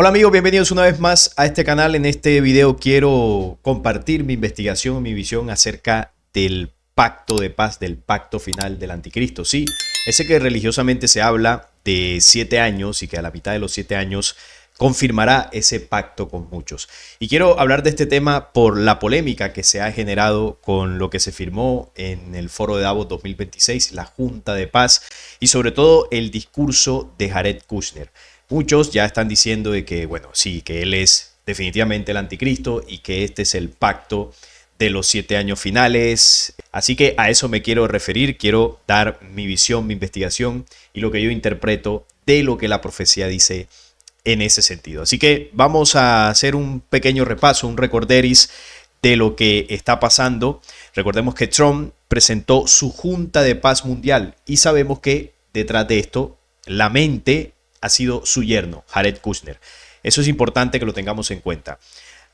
Hola amigos, bienvenidos una vez más a este canal. En este video quiero compartir mi investigación, mi visión acerca del pacto de paz, del pacto final del anticristo. Sí, ese que religiosamente se habla de 7 años y que a la mitad de los 7 años confirmará ese pacto con muchos. Y quiero hablar de este tema por la polémica que se ha generado con lo que se firmó en el Foro de Davos 2026, la Junta de Paz, y sobre todo el discurso de Jared Kushner. Muchos ya están diciendo de que, bueno, sí, que él es definitivamente el anticristo y que este es el pacto de los 7 años finales. Así que a eso me quiero referir, quiero dar mi visión, mi investigación y lo que yo interpreto de lo que la profecía dice en ese sentido. Así que vamos a hacer un pequeño repaso, un recorderis de lo que está pasando. Recordemos que Trump presentó su Junta de Paz Mundial y sabemos que detrás de esto la mente ha sido su yerno, Jared Kushner. Eso es importante que lo tengamos en cuenta.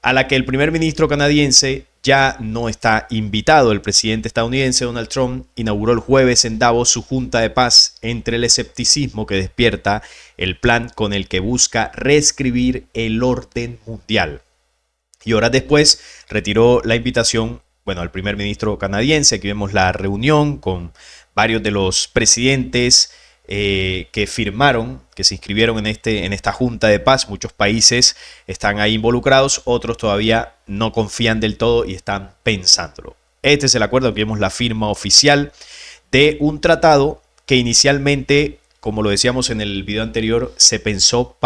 A la que el primer ministro canadiense ya no está invitado. El presidente estadounidense Donald Trump inauguró el jueves en Davos su Junta de Paz entre el escepticismo que despierta el plan con el que busca reescribir el orden mundial. Y horas después retiró la invitación, bueno, al primer ministro canadiense. Aquí vemos la reunión con varios de los presidentes que firmaron, que se inscribieron en esta Junta de Paz. Muchos países están ahí involucrados, otros todavía no confían del todo y están pensándolo. Este es el acuerdo, que vemos la firma oficial de un tratado que inicialmente, como lo decíamos en el video anterior, se pensó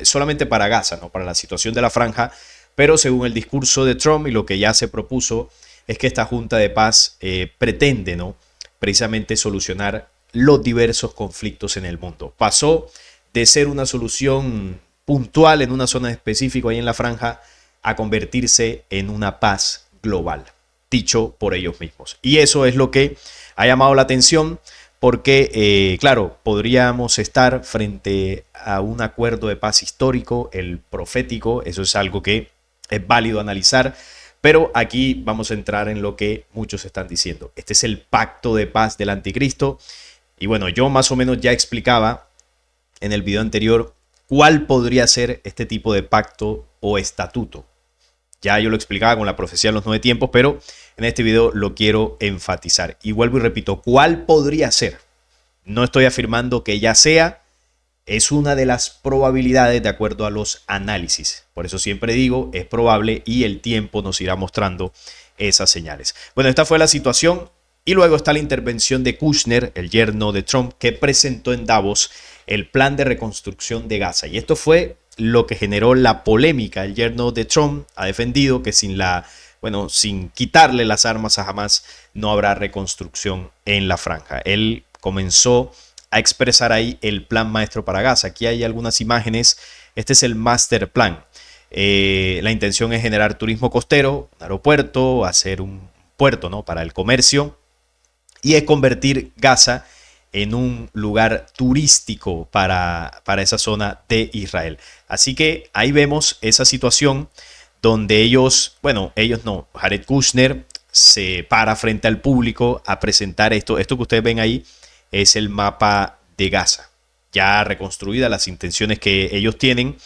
solamente para Gaza, no para la situación de la franja, pero según el discurso de Trump y lo que ya se propuso es que esta Junta de Paz pretende, ¿no?, precisamente solucionar los diversos conflictos en el mundo. Pasó de ser una solución puntual en una zona específica ahí en la franja a convertirse en una paz global, dicho por ellos mismos. Y eso es lo que ha llamado la atención porque, claro, podríamos estar frente a un acuerdo de paz histórico, el profético. Eso es algo que es válido analizar. Pero aquí vamos a entrar en lo que muchos están diciendo. Este es el pacto de paz del anticristo. Y bueno, yo más o menos ya explicaba en el video anterior cuál podría ser este tipo de pacto o estatuto. Ya yo lo explicaba con la profecía de los 9 tiempos, pero en este video lo quiero enfatizar. Y vuelvo y repito, ¿cuál podría ser? No estoy afirmando que ya sea, es una de las probabilidades de acuerdo a los análisis. Por eso siempre digo, es probable y el tiempo nos irá mostrando esas señales. Bueno, esta fue la situación. Y luego está la intervención de Kushner, el yerno de Trump, que presentó en Davos el plan de reconstrucción de Gaza. Y esto fue lo que generó la polémica. El yerno de Trump ha defendido que sin quitarle las armas a Hamas no habrá reconstrucción en la franja. Él comenzó a expresar ahí el plan maestro para Gaza. Aquí hay algunas imágenes. Este es el master plan. La intención es generar turismo costero, un aeropuerto, hacer un puerto, ¿no?, para el comercio. Y es convertir Gaza en un lugar turístico para esa zona de Israel. Así que ahí vemos esa situación donde Jared Kushner se para frente al público a presentar esto. Esto que ustedes ven ahí es el mapa de Gaza, ya reconstruida, las intenciones que ellos tienen.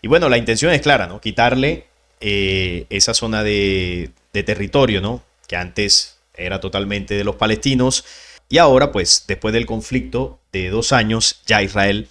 Y bueno, la intención es clara, ¿no?, quitarle esa zona de territorio, ¿no?, que antes era totalmente de los palestinos. Y ahora, pues, después del conflicto de 2 años, ya Israel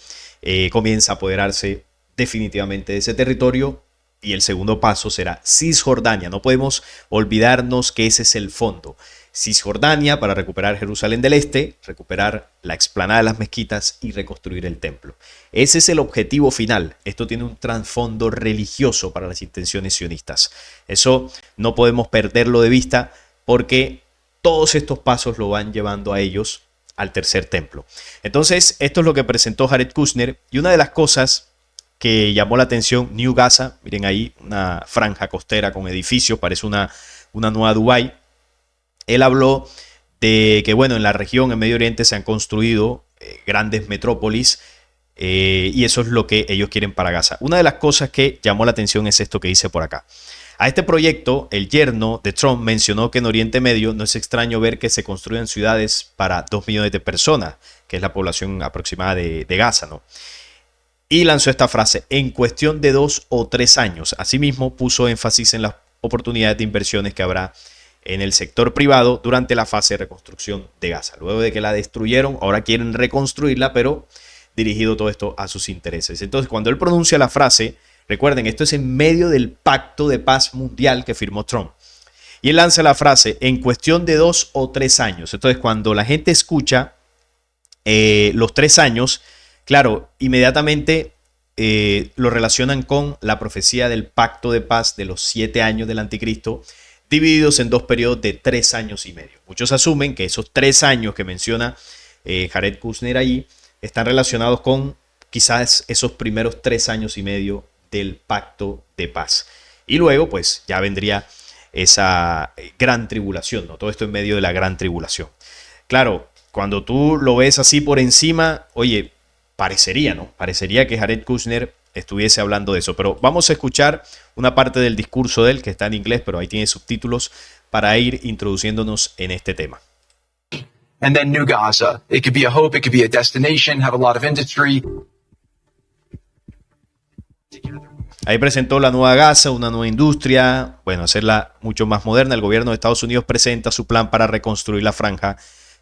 comienza a apoderarse definitivamente de ese territorio. Y el segundo paso será Cisjordania. No podemos olvidarnos que ese es el fondo. Cisjordania para recuperar Jerusalén del Este, recuperar la explanada de las mezquitas y reconstruir el templo. Ese es el objetivo final. Esto tiene un trasfondo religioso para las intenciones sionistas. Eso no podemos perderlo de vista porque todos estos pasos lo van llevando a ellos al tercer templo. Entonces, esto es lo que presentó Jared Kushner. Y una de las cosas que llamó la atención, New Gaza, miren ahí, una franja costera con edificios, parece una nueva Dubái. Él habló de que, bueno, en la región, en Medio Oriente, se han construido grandes metrópolis y eso es lo que ellos quieren para Gaza. Una de las cosas que llamó la atención es esto que dice por acá. A este proyecto, el yerno de Trump mencionó que en Oriente Medio no es extraño ver que se construyan ciudades para 2 millones de personas, que es la población aproximada de Gaza, ¿no? y lanzó esta frase: en cuestión de 2 o 3 años. Asimismo, puso énfasis en las oportunidades de inversiones que habrá en el sector privado durante la fase de reconstrucción de Gaza. Luego de que la destruyeron, ahora quieren reconstruirla, pero dirigido todo esto a sus intereses. Entonces, cuando él pronuncia la frase, recuerden, esto es en medio del pacto de paz mundial que firmó Trump. Y él lanza la frase: en cuestión de 2 o 3 años. Entonces, cuando la gente escucha los 3 años, claro, inmediatamente lo relacionan con la profecía del pacto de paz de los 7 años del anticristo, divididos en 2 periodos de 3 años y medio. Muchos asumen que esos 3 años que menciona Jared Kushner allí están relacionados con quizás esos primeros 3 años y medio del pacto de paz. Y luego, pues, ya vendría esa gran tribulación, ¿no? Todo esto en medio de la gran tribulación. Claro, cuando tú lo ves así por encima, oye, parecería, ¿no? Parecería que Jared Kushner estuviese hablando de eso. Pero vamos a escuchar una parte del discurso de él, que está en inglés, pero ahí tiene subtítulos, para ir introduciéndonos en este tema. And then New Gaza. It could be a hope, it could be a destination, have a lot of industry. Ahí presentó la nueva Gaza, una nueva industria, bueno, hacerla mucho más moderna. El gobierno de Estados Unidos presenta su plan para reconstruir la franja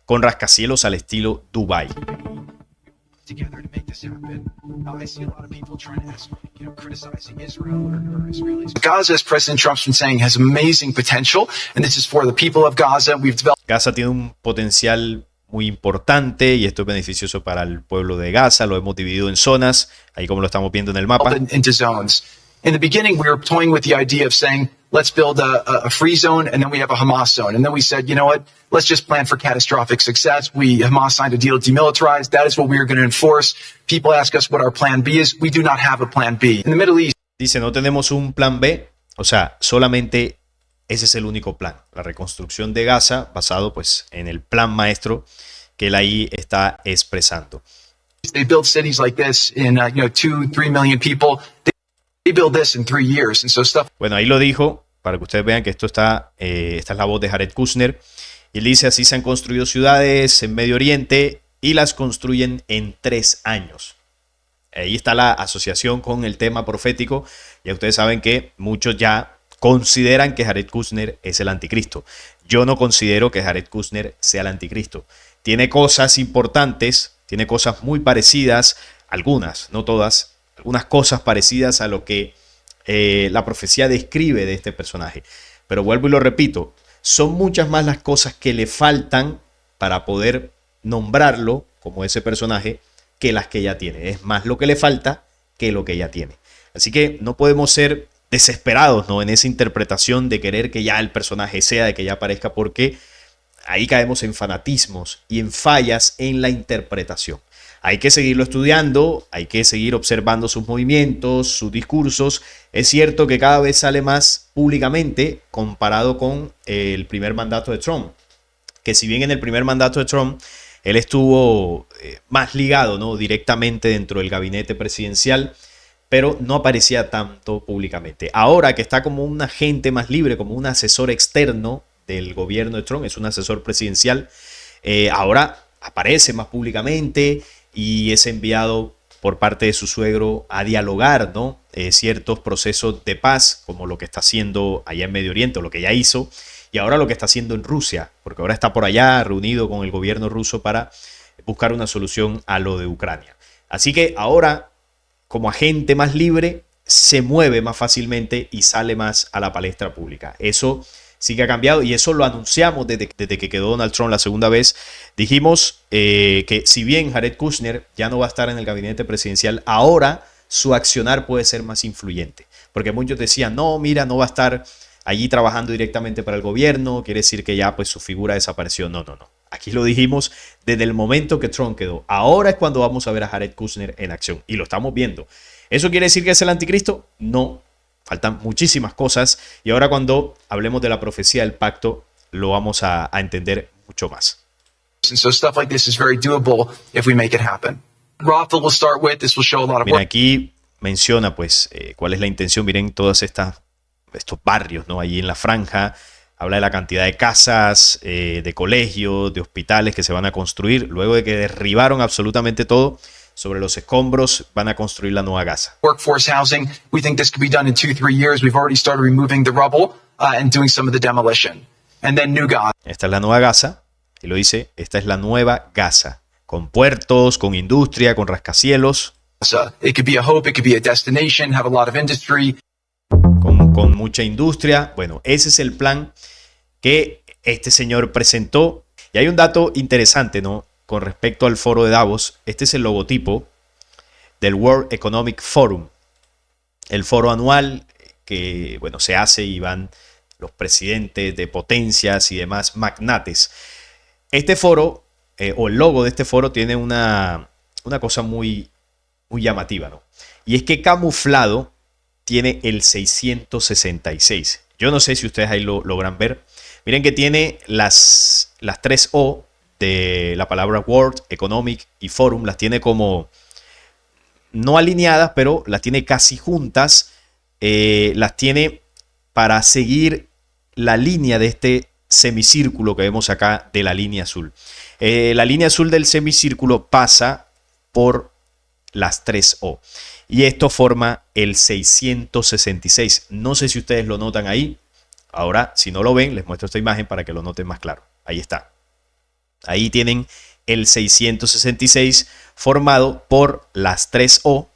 con rascacielos al estilo Dubái. Together to make this happen. I see a lot of people trying to ask, criticizing Israel or Israelis. Gaza, as President Trump's been saying, has amazing potential, and this is for the people of Gaza. We've developed. Gaza tiene un potencial muy importante y esto es beneficioso para el pueblo de Gaza. Lo hemos dividido en zonas, ahí como lo estamos viendo en el mapa. Into zones. In the beginning, we were toying with the idea of saying, let's build a free zone, and then we have a Hamas zone. And then we said, you know what? Let's just plan for catastrophic success. Hamas signed a deal to demilitarize. That is what we are going to enforce. People ask us what our plan B is. We do not have a plan B. In the Middle East. Dice, no tenemos un plan B. O sea, solamente ese es el único plan. La reconstrucción de Gaza, basado pues en el plan maestro que él ahí está expresando. They build cities like this in 2-3 million people. They build this in 3 years, and so stuff. Bueno, ahí lo dijo, para que ustedes vean que esto está, esta es la voz de Jared Kushner. Y él dice, así se han construido ciudades en Medio Oriente y las construyen en 3 años. Ahí está la asociación con el tema profético. Ya ustedes saben que muchos ya consideran que Jared Kushner es el anticristo. Yo no considero que Jared Kushner sea el anticristo. Tiene cosas importantes, tiene cosas muy parecidas, algunas, no todas, algunas cosas parecidas a lo que la profecía describe de este personaje. Pero vuelvo y lo repito, son muchas más las cosas que le faltan para poder nombrarlo como ese personaje que las que ya tiene. Es más lo que le falta que lo que ya tiene. Así que no podemos ser desesperados, ¿no?, en esa interpretación de querer que ya el personaje sea, de que ya aparezca, porque ahí caemos en fanatismos y en fallas en la interpretación. Hay que seguirlo estudiando, hay que seguir observando sus movimientos, sus discursos. Es cierto que cada vez sale más públicamente comparado con el primer mandato de Trump. Que si bien en el primer mandato de Trump él estuvo más ligado, ¿no?, directamente dentro del gabinete presidencial, pero no aparecía tanto públicamente. Ahora que está como un agente más libre, como un asesor externo del gobierno de Trump, es un asesor presidencial, ahora aparece más públicamente y es enviado por parte de su suegro a dialogar, ¿no?, ciertos procesos de paz, como lo que está haciendo allá en Medio Oriente, o lo que ya hizo, y ahora lo que está haciendo en Rusia, porque ahora está por allá reunido con el gobierno ruso para buscar una solución a lo de Ucrania. Así que ahora, como agente más libre, se mueve más fácilmente y sale más a la palestra pública. Eso sí que ha cambiado y eso lo anunciamos desde que quedó Donald Trump la segunda vez. Dijimos que si bien Jared Kushner ya no va a estar en el gabinete presidencial, ahora su accionar puede ser más influyente. Porque muchos decían, no, mira, no va a estar allí trabajando directamente para el gobierno, quiere decir que ya pues su figura desapareció. No. Aquí lo dijimos desde el momento que Trump quedó. Ahora es cuando vamos a ver a Jared Kushner en acción y lo estamos viendo. ¿Eso quiere decir que es el anticristo? No. Faltan muchísimas cosas y ahora cuando hablemos de la profecía del pacto lo vamos a entender mucho más. Mira, aquí menciona pues cuál es la intención. Miren todas estos barrios, ¿no?, allí en la franja. Habla de la cantidad de casas, de colegios, de hospitales que se van a construir. Luego de que derribaron absolutamente todo, sobre los escombros van a construir la nueva Gaza. Workforce housing. We think this could be done in 2-3 years. We've already started removing the rubble and doing some of the demolition. And then New Gaza. Esta es la nueva Gaza, y lo dice, esta es la nueva Gaza, con puertos, con industria, con rascacielos. It could be a hope, it could be a destination, have a lot of industry. Con mucha industria. Bueno, ese es el plan que este señor presentó. Y hay un dato interesante, ¿no? Con respecto al foro de Davos. Este es el logotipo del World Economic Forum. El foro anual que, bueno, se hace y van los presidentes de potencias y demás magnates. Este foro, o el logo de este foro, tiene una cosa muy llamativa, ¿no? Y es que camuflado tiene el 666. Yo no sé si ustedes ahí lo logran ver. Miren que tiene las 3 O de la palabra World, Economic y Forum. Las tiene como no alineadas, pero las tiene casi juntas. Las tiene para seguir la línea de este semicírculo que vemos acá de la línea azul. La línea azul del semicírculo pasa por las 3 O. Y esto forma el 666. No sé si ustedes lo notan ahí. Ahora, si no lo ven, les muestro esta imagen para que lo noten más claro. Ahí está. Ahí tienen el 666 formado por las 3 O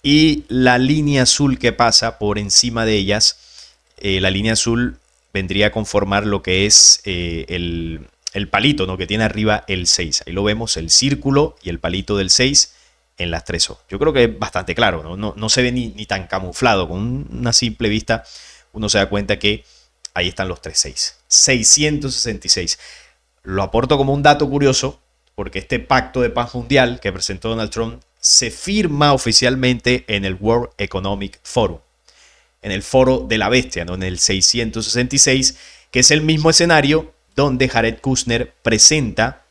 y la línea azul que pasa por encima de ellas. La línea azul vendría a conformar lo que es el palito, ¿no? Que tiene arriba el 6. Ahí lo vemos, el círculo y el palito del 6 en las 3 O. Yo creo que es bastante claro, ¿no? No se ve ni tan camuflado. Con una simple vista uno se da cuenta que ahí están los 36. 666. Lo aporto como un dato curioso porque este pacto de paz mundial que presentó Donald Trump se firma oficialmente en el World Economic Forum, en el foro de la bestia, ¿no? En el 666, que es el mismo escenario donde Jared Kushner presenta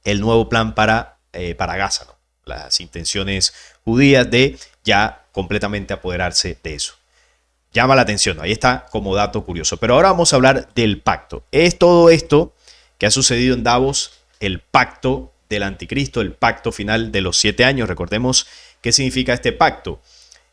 el nuevo plan para Gaza, ¿no? Las intenciones judías de ya completamente apoderarse de eso. Llama la atención, ¿no? Ahí está como dato curioso. Pero ahora vamos a hablar del pacto. Es todo esto que ha sucedido en Davos, el pacto del anticristo, el pacto final de los 7 años. Recordemos qué significa este pacto.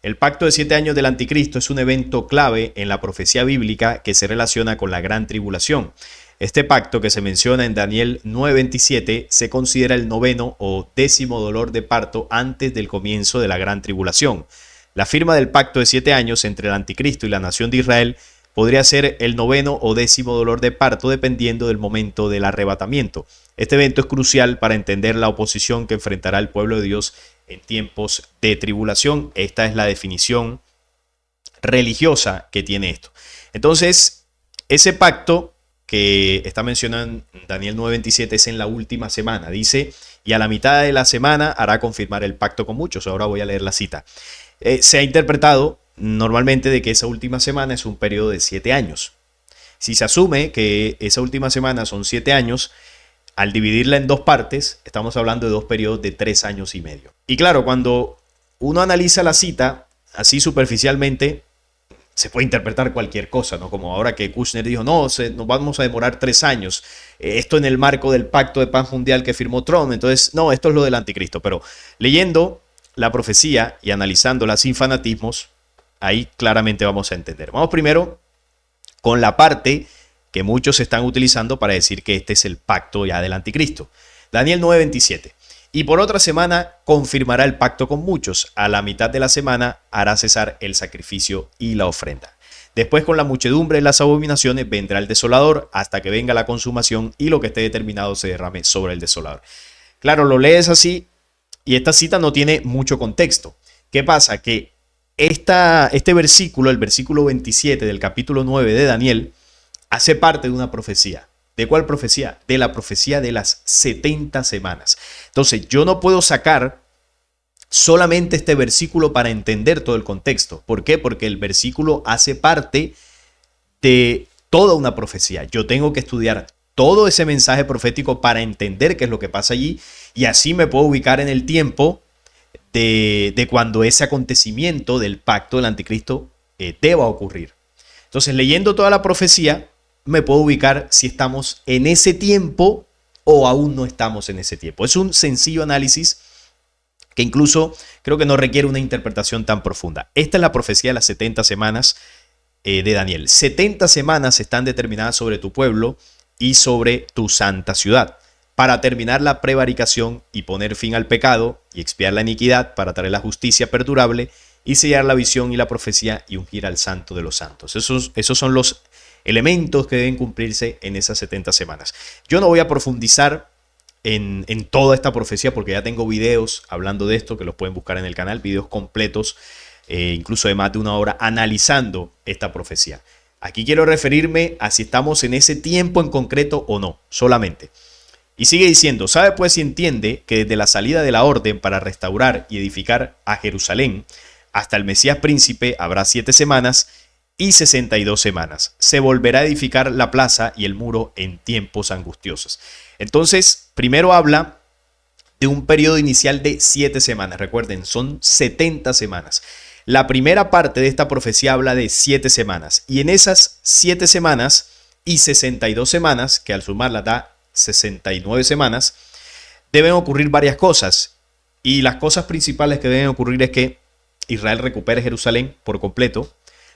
El pacto de 7 años del anticristo es un evento clave en la profecía bíblica que se relaciona con la gran tribulación. Este pacto, que se menciona en Daniel 9:27, se considera el 9º o 10º dolor de parto antes del comienzo de la gran tribulación. La firma del pacto de 7 años entre el anticristo y la nación de Israel podría ser el 9º o 10º dolor de parto dependiendo del momento del arrebatamiento. Este evento es crucial para entender la oposición que enfrentará el pueblo de Dios en tiempos de tribulación. Esta es la definición religiosa que tiene esto. Entonces, ese pacto que está mencionado en Daniel 9:27 es en la última semana. Dice, y a la mitad de la semana hará confirmar el pacto con muchos. Ahora voy a leer la cita. Se ha interpretado normalmente de que esa última semana es un periodo de 7 años. Si se asume que esa última semana son 7 años, al dividirla en 2 partes, estamos hablando de 2 periodos de 3 años y medio. Y claro, cuando uno analiza la cita así superficialmente, se puede interpretar cualquier cosa, ¿no? Como ahora que Kushner dijo, nos vamos a demorar 3 años. Esto en el marco del pacto de paz mundial que firmó Trump. Entonces, no, esto es lo del anticristo. Pero leyendo la profecía y analizándola sin fanatismos, ahí claramente vamos a entender. Vamos primero con la parte que muchos están utilizando para decir que este es el pacto ya del anticristo. Daniel 9:27. Y por otra semana confirmará el pacto con muchos. A la mitad de la semana hará cesar el sacrificio y la ofrenda. Después, con la muchedumbre de las abominaciones, vendrá el desolador hasta que venga la consumación y lo que esté determinado se derrame sobre el desolador. Claro, lo lees así y esta cita no tiene mucho contexto. ¿Qué pasa? Que este versículo, el versículo 27 del capítulo 9 de Daniel, hace parte de una profecía. ¿De cuál profecía? De la profecía de las 70 semanas. Entonces, yo no puedo sacar solamente este versículo para entender todo el contexto. ¿Por qué? Porque el versículo hace parte de toda una profecía. Yo tengo que estudiar todo ese mensaje profético para entender qué es lo que pasa allí y así me puedo ubicar en el tiempo de cuando ese acontecimiento del pacto del anticristo deba ocurrir. Entonces, leyendo toda la profecía, me puedo ubicar si estamos en ese tiempo o aún no estamos en ese tiempo. Es un sencillo análisis que incluso creo que no requiere una interpretación tan profunda. Esta es la profecía de las 70 semanas de Daniel. 70 semanas están determinadas sobre tu pueblo y sobre tu santa ciudad, para terminar la prevaricación y poner fin al pecado y expiar la iniquidad, para traer la justicia perdurable y sellar la visión y la profecía y ungir al santo de los santos. Esos son los elementos que deben cumplirse en esas 70 semanas. Yo no voy a profundizar en toda esta profecía porque ya tengo videos hablando de esto que los pueden buscar en el canal, videos completos, incluso de más de una hora, analizando esta profecía. Aquí quiero referirme a si estamos en ese tiempo en concreto o no, solamente. Y sigue diciendo, sabe pues y entiende que desde la salida de la orden para restaurar y edificar a Jerusalén hasta el Mesías príncipe habrá 7 semanas y 62 semanas. Se volverá a edificar la plaza y el muro en tiempos angustiosos. Entonces, primero habla de un periodo inicial de 7 semanas. Recuerden, son 70 semanas. La primera parte de esta profecía habla de 7 semanas. Y en esas 7 semanas y 62 semanas, que al sumarlas da 69 semanas, deben ocurrir varias cosas. Y las cosas principales que deben ocurrir es que Israel recupere Jerusalén por completo,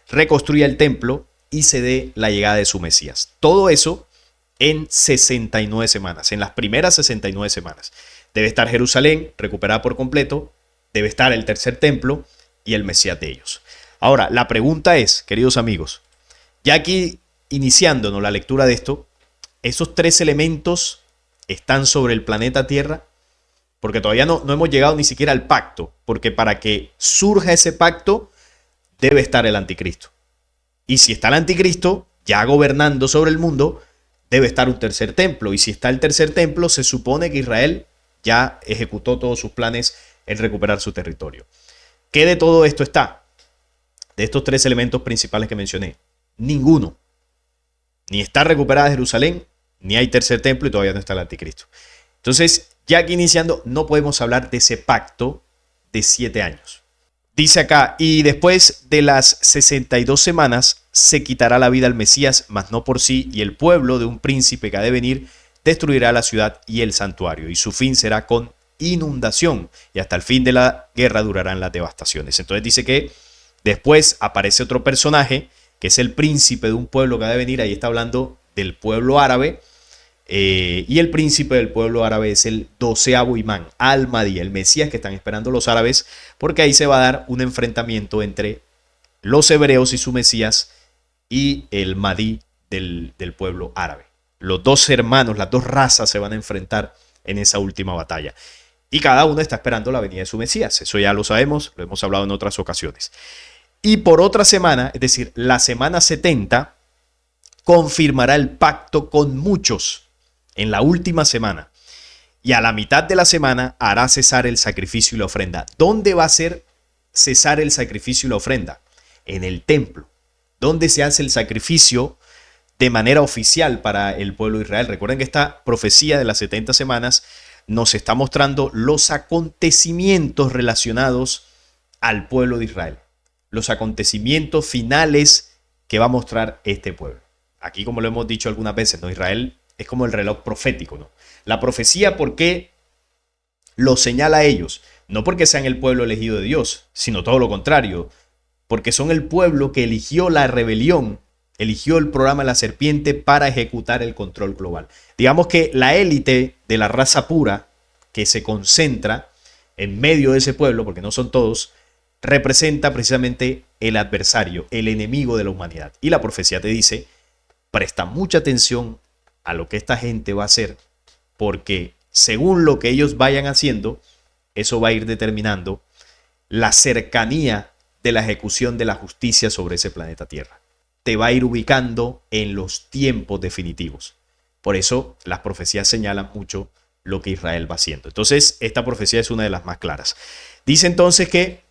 reconstruya el templo y se dé la llegada de su Mesías. Todo eso en 69 semanas, en las primeras 69 semanas. Debe estar Jerusalén recuperada por completo, debe estar el tercer templo y el Mesías de ellos. Ahora, la pregunta es, queridos amigos, ya aquí iniciándonos la lectura de esto, ¿esos 3 elementos están sobre el planeta Tierra? Porque todavía no hemos llegado ni siquiera al pacto, porque para que surja ese pacto debe estar el anticristo. Y si está el anticristo, ya gobernando sobre el mundo, debe estar un tercer templo. Y si está el tercer templo, se supone que Israel ya ejecutó todos sus planes en recuperar su territorio. ¿Qué de todo esto está? De estos 3 elementos principales que mencioné, ninguno. Ni está recuperada Jerusalén, ni hay tercer templo y todavía no está el anticristo. Entonces, ya aquí iniciando, no podemos hablar de ese pacto de 7 años. Dice acá, y después de las 62 semanas se quitará la vida al Mesías, mas no por sí, y el pueblo de un príncipe que ha de venir destruirá la ciudad y el santuario, y su fin será con inundación, y hasta el fin de la guerra durarán las devastaciones. Entonces dice que después aparece otro personaje, que es el príncipe de un pueblo que ha de venir, ahí está hablando del pueblo árabe, y el príncipe del pueblo árabe es el 12º imán, Al-Mahdi, el Mesías que están esperando los árabes, porque ahí se va a dar un enfrentamiento entre los hebreos y su Mesías y el Mahdi del pueblo árabe. Los 2 hermanos, las 2 razas se van a enfrentar en esa última batalla. Y cada uno está esperando la venida de su Mesías. Eso ya lo sabemos, lo hemos hablado en otras ocasiones. Y por otra semana, es decir, la semana 70, confirmará el pacto con muchos en la última semana. Y a la mitad de la semana hará cesar el sacrificio y la ofrenda. ¿Dónde va a hacer cesar el sacrificio y la ofrenda? En el templo, donde se hace el sacrificio de manera oficial para el pueblo de Israel. Recuerden que esta profecía de las 70 semanas nos está mostrando los acontecimientos relacionados al pueblo de Israel. Los acontecimientos finales que va a mostrar este pueblo. Aquí, como lo hemos dicho algunas veces, ¿no? Israel es como el reloj profético, ¿no? La profecía, ¿por qué lo señala a ellos? No porque sean el pueblo elegido de Dios, sino todo lo contrario. Porque son el pueblo que eligió la rebelión, eligió el programa de la serpiente para ejecutar el control global. Digamos que la élite de la raza pura que se concentra en medio de ese pueblo, porque no son todos, representa precisamente el adversario, el enemigo de la humanidad. Y la profecía te dice, presta mucha atención a lo que esta gente va a hacer, porque según lo que ellos vayan haciendo, eso va a ir determinando la cercanía de la ejecución de la justicia sobre ese planeta Tierra. Te va a ir ubicando en los tiempos definitivos. Por eso las profecías señalan mucho lo que Israel va haciendo. Entonces, esta profecía es una de las más claras. Dice entonces que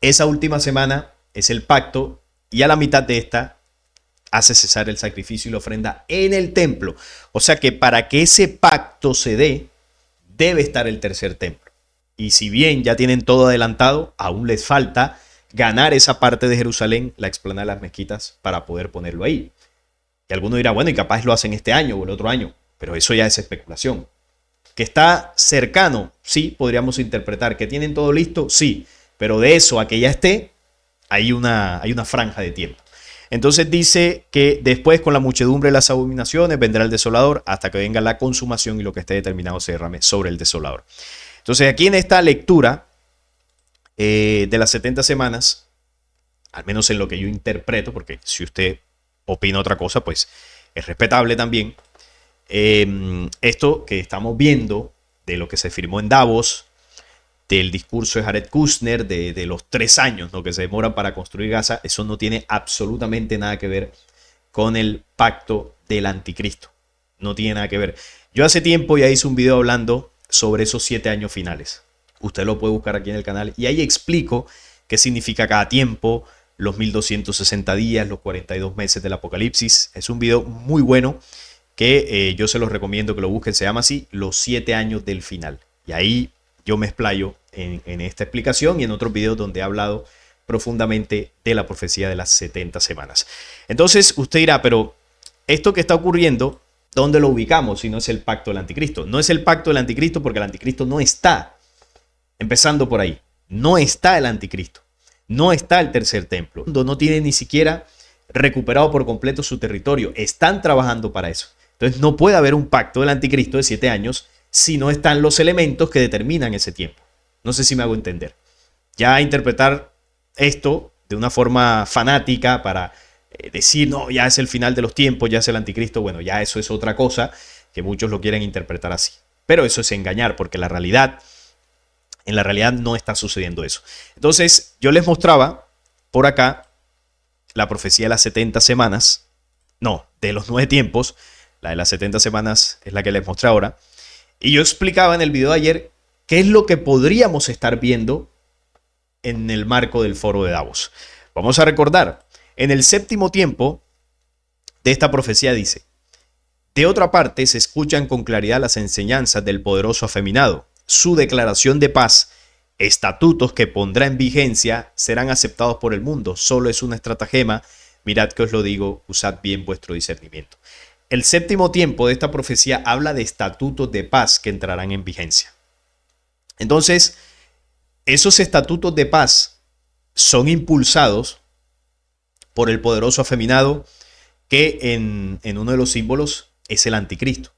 esa última semana es el pacto y a la mitad de esta hace cesar el sacrificio y la ofrenda en el templo. O sea que para que ese pacto se dé, debe estar el tercer templo. Y si bien ya tienen todo adelantado, aún les falta ganar esa parte de Jerusalén, la explanada de las mezquitas, para poder ponerlo ahí. Y alguno dirá, bueno, y capaz lo hacen este año o el otro año, pero eso ya es especulación. ¿Que está cercano? Sí, podríamos interpretar. ¿Que tienen todo listo? Sí, pero de eso a que ya esté, hay una franja de tiempo. Entonces dice que después con la muchedumbre de las abominaciones vendrá el desolador hasta que venga la consumación y lo que esté determinado se derrame sobre el desolador. Entonces aquí en esta lectura de las 70 semanas, al menos en lo que yo interpreto, porque si usted opina otra cosa, pues es respetable también. Esto que estamos viendo de lo que se firmó en Davos, del discurso de Jared Kushner, de los 3 años, ¿no?, que se demoran para construir Gaza, eso no tiene absolutamente nada que ver con el pacto del anticristo. No tiene nada que ver. Yo hace tiempo ya hice un video hablando sobre esos 7 años finales. Usted lo puede buscar aquí en el canal y ahí explico qué significa cada tiempo, los 1260 días, los 42 meses del Apocalipsis. Es un video muy bueno que yo se los recomiendo que lo busquen. Se llama así, los 7 años del final. Y ahí yo me explayo en esta explicación y en otros videos donde he hablado profundamente de la profecía de las 70 semanas. Entonces usted dirá, pero esto que está ocurriendo, ¿dónde lo ubicamos si no es el pacto del anticristo? No es el pacto del anticristo porque el anticristo no está. Empezando por ahí, no está el anticristo. No está el tercer templo. No tiene ni siquiera recuperado por completo su territorio. Están trabajando para eso. Entonces no puede haber un pacto del anticristo de 7 años si no están los elementos que determinan ese tiempo. No sé si me hago entender. Ya interpretar esto de una forma fanática para decir, no, ya es el final de los tiempos, ya es el anticristo, bueno, ya eso es otra cosa, que muchos lo quieren interpretar así. Pero eso es engañar, porque en la realidad no está sucediendo eso. Entonces, yo les mostraba por acá la profecía de las 70 semanas, no, de los 9 tiempos, la de las 70 semanas es la que les mostré ahora. Y yo explicaba en el video de ayer qué es lo que podríamos estar viendo en el marco del foro de Davos. Vamos a recordar, en el 7º tiempo de esta profecía dice: de otra parte se escuchan con claridad las enseñanzas del poderoso afeminado. Su declaración de paz, estatutos que pondrá en vigencia, serán aceptados por el mundo. Solo es una estratagema. Mirad que os lo digo, usad bien vuestro discernimiento. El 7º tiempo de esta profecía habla de estatutos de paz que entrarán en vigencia. Entonces, esos estatutos de paz son impulsados por el poderoso afeminado, que en uno de los símbolos es el anticristo.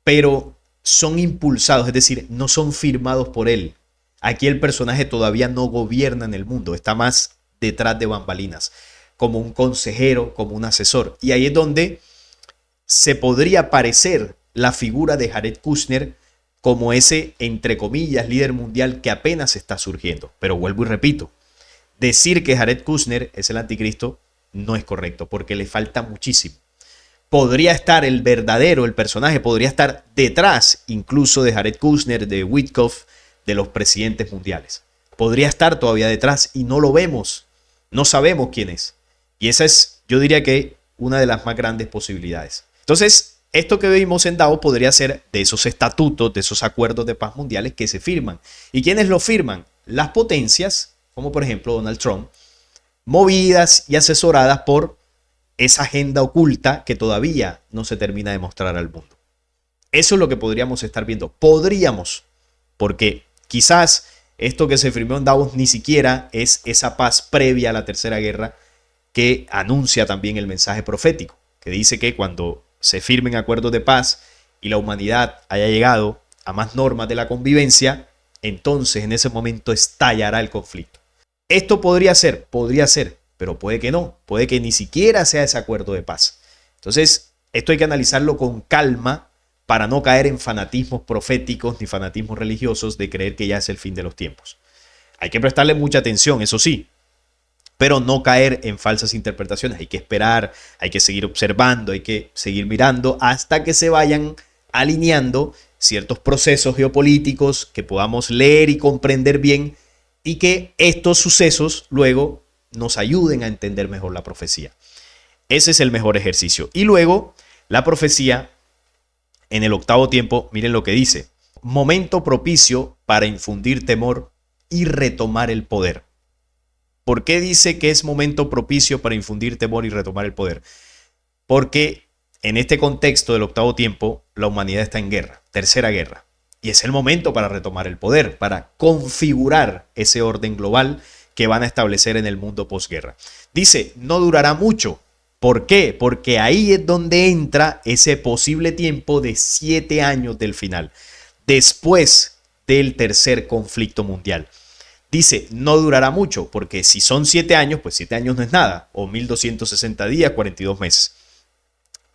Pero son impulsados, es decir, no son firmados por él. Aquí el personaje todavía no gobierna en el mundo, está más detrás de bambalinas, como un consejero, como un asesor. Y ahí es donde se podría parecer la figura de Jared Kushner como ese, entre comillas, líder mundial que apenas está surgiendo. Pero vuelvo y repito, decir que Jared Kushner es el anticristo no es correcto, porque le falta muchísimo. Podría estar el personaje podría estar detrás incluso de Jared Kushner, de Witkoff, de los presidentes mundiales. Podría estar todavía detrás y no lo vemos, no sabemos quién es. Y esa es, yo diría que, una de las más grandes posibilidades. Entonces, esto que vimos en Davos podría ser de esos estatutos, de esos acuerdos de paz mundiales que se firman. ¿Y quiénes lo firman? Las potencias, como por ejemplo Donald Trump, movidas y asesoradas por esa agenda oculta que todavía no se termina de mostrar al mundo. Eso es lo que podríamos estar viendo. Podríamos, porque quizás esto que se firmó en Davos ni siquiera es esa paz previa a la Tercera Guerra que anuncia también el mensaje profético, que dice que cuando se firmen acuerdos de paz y la humanidad haya llegado a más normas de la convivencia, entonces en ese momento estallará el conflicto. Esto podría ser, pero puede que no, puede que ni siquiera sea ese acuerdo de paz. Entonces, esto hay que analizarlo con calma para no caer en fanatismos proféticos ni fanatismos religiosos de creer que ya es el fin de los tiempos. Hay que prestarle mucha atención, eso sí, pero no caer en falsas interpretaciones. Hay que esperar, hay que seguir observando, hay que seguir mirando hasta que se vayan alineando ciertos procesos geopolíticos que podamos leer y comprender bien y que estos sucesos luego nos ayuden a entender mejor la profecía. Ese es el mejor ejercicio. Y luego la profecía en el 8º tiempo, miren lo que dice: momento propicio para infundir temor y retomar el poder. ¿Por qué dice que es momento propicio para infundir temor y retomar el poder? Porque en este contexto del 8º tiempo, la humanidad está en guerra, tercera guerra. Y es el momento para retomar el poder, para configurar ese orden global que van a establecer en el mundo posguerra. Dice, no durará mucho. ¿Por qué? Porque ahí es donde entra ese posible tiempo de 7 años del final, después del tercer conflicto mundial. Dice, no durará mucho, porque si son 7 años, pues 7 años no es nada, o 1260 días, 42 meses.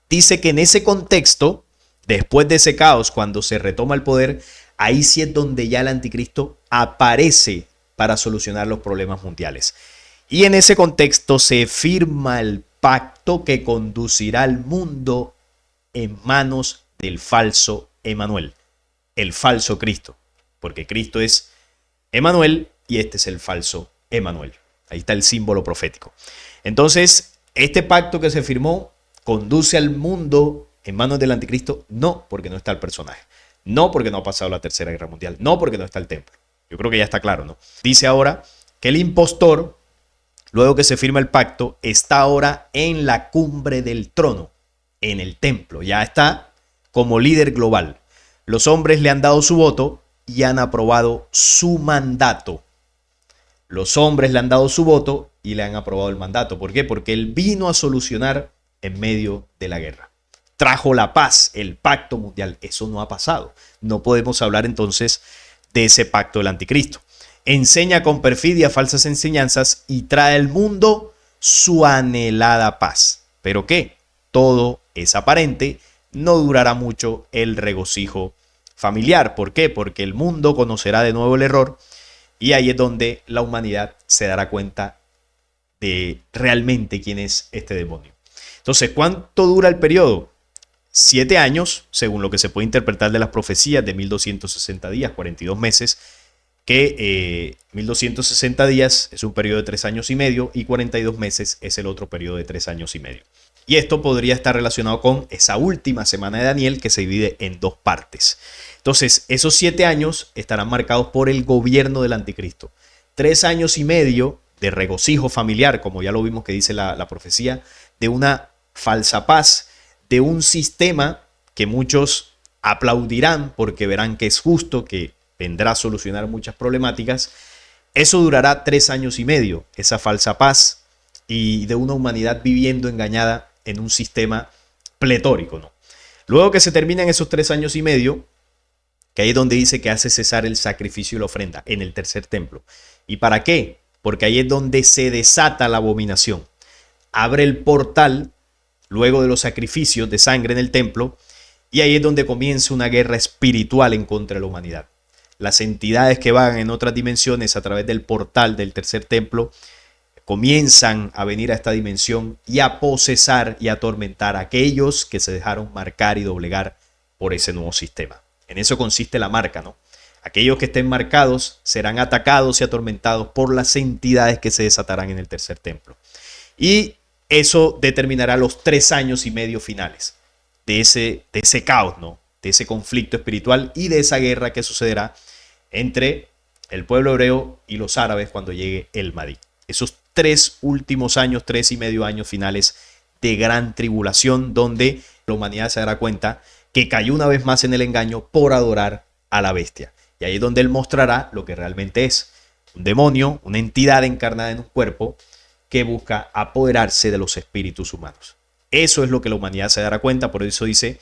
Dice que en ese contexto, después de ese caos, cuando se retoma el poder, ahí sí es donde ya el anticristo aparece para solucionar los problemas mundiales. Y en ese contexto se firma el pacto que conducirá al mundo en manos del falso Emanuel, el falso Cristo, porque Cristo es Emanuel y este es el falso Emanuel. Ahí está el símbolo profético. Entonces, este pacto que se firmó conduce al mundo en manos del anticristo, no porque no está el personaje, no porque no ha pasado la Tercera Guerra Mundial, no porque no está el templo. Yo creo que ya está claro, ¿no? Dice ahora que el impostor, luego que se firma el pacto, está ahora en la cumbre del trono, en el templo. Ya está como líder global. Los hombres le han dado su voto y han aprobado su mandato. Los hombres le han dado su voto y le han aprobado el mandato. ¿Por qué? Porque él vino a solucionar en medio de la guerra. Trajo la paz, el pacto mundial. Eso no ha pasado. No podemos hablar entonces de ese pacto del anticristo. Enseña con perfidia falsas enseñanzas y trae al mundo su anhelada paz. ¿Pero qué? Todo es aparente, no durará mucho el regocijo familiar. ¿Por qué? Porque el mundo conocerá de nuevo el error y ahí es donde la humanidad se dará cuenta de realmente quién es este demonio. Entonces, ¿cuánto dura el periodo? 7 años, según lo que se puede interpretar de las profecías de 1260 días, 42 meses, que 1260 días es un periodo de 3 años y medio y 42 meses es el otro periodo de 3 años y medio. Y esto podría estar relacionado con esa última semana de Daniel que se divide en 2 partes. Entonces, esos 7 años estarán marcados por el gobierno del anticristo. 3 años y medio de regocijo familiar, como ya lo vimos que dice la profecía, de una falsa paz, de un sistema que muchos aplaudirán porque verán que es justo, que vendrá a solucionar muchas problemáticas. Eso durará 3 años y medio, esa falsa paz, y de una humanidad viviendo engañada en un sistema pletórico, ¿no? Luego que se terminan esos 3 años y medio, que ahí es donde dice que hace cesar el sacrificio y la ofrenda en el tercer templo. ¿Y para qué? Porque ahí es donde se desata la abominación. Abre el portal luego de los sacrificios de sangre en el templo y ahí es donde comienza una guerra espiritual en contra de la humanidad. Las entidades que van en otras dimensiones a través del portal del tercer templo comienzan a venir a esta dimensión y a posesar y atormentar a aquellos que se dejaron marcar y doblegar por ese nuevo sistema. En eso consiste la marca, ¿no? Aquellos que estén marcados serán atacados y atormentados por las entidades que se desatarán en el tercer templo. Y eso determinará los 3 años y medio finales de ese caos, ¿no? De ese conflicto espiritual y de esa guerra que sucederá entre el pueblo hebreo y los árabes cuando llegue el Mahdi. Esos 3 últimos años, 3 y medio años finales de gran tribulación, donde la humanidad se dará cuenta que cayó una vez más en el engaño por adorar a la bestia. Y ahí es donde él mostrará lo que realmente es: un demonio, una entidad encarnada en un cuerpo que busca apoderarse de los espíritus humanos. Eso es lo que la humanidad se dará cuenta. Por eso dice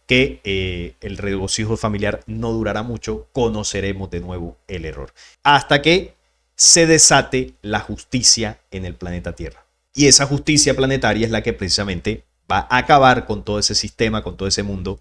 que el regocijo familiar no durará mucho, conoceremos de nuevo el error, hasta que se desate la justicia en el planeta Tierra. Y esa justicia planetaria es la que precisamente va a acabar con todo ese sistema, con todo ese mundo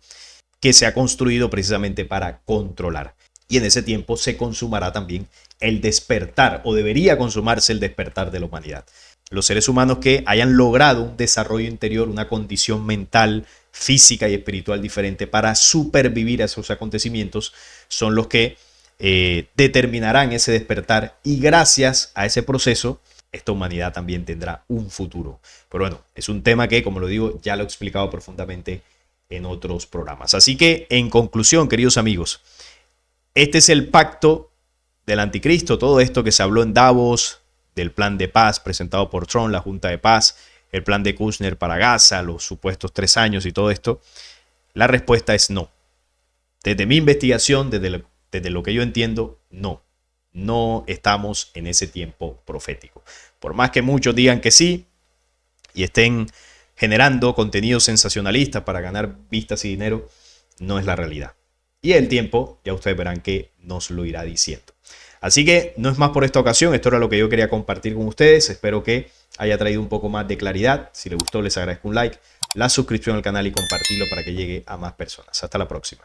que se ha construido precisamente para controlar. Y en ese tiempo se consumará también el despertar, o debería consumarse el despertar de la humanidad. Los seres humanos que hayan logrado un desarrollo interior, una condición mental, física y espiritual diferente para supervivir a esos acontecimientos, son los que determinarán ese despertar, y gracias a ese proceso esta humanidad también tendrá un futuro. Pero bueno, es un tema que, como lo digo, ya lo he explicado profundamente en otros programas. Así que, en conclusión, queridos amigos, este es el pacto del anticristo. Todo esto que se habló en Davos, del plan de paz presentado por Trump, la Junta de Paz, el plan de Kushner para Gaza, los supuestos 3 años y todo esto, la respuesta es no. desde mi investigación, desde lo que yo entiendo, no estamos en ese tiempo profético. Por más que muchos digan que sí y estén generando contenido sensacionalista para ganar vistas y dinero, no es la realidad. Y el tiempo, ya ustedes verán que nos lo irá diciendo. Así que no es más por esta ocasión. Esto era lo que yo quería compartir con ustedes. Espero que haya traído un poco más de claridad. Si les gustó, les agradezco un like, la suscripción al canal y compartirlo para que llegue a más personas. Hasta la próxima.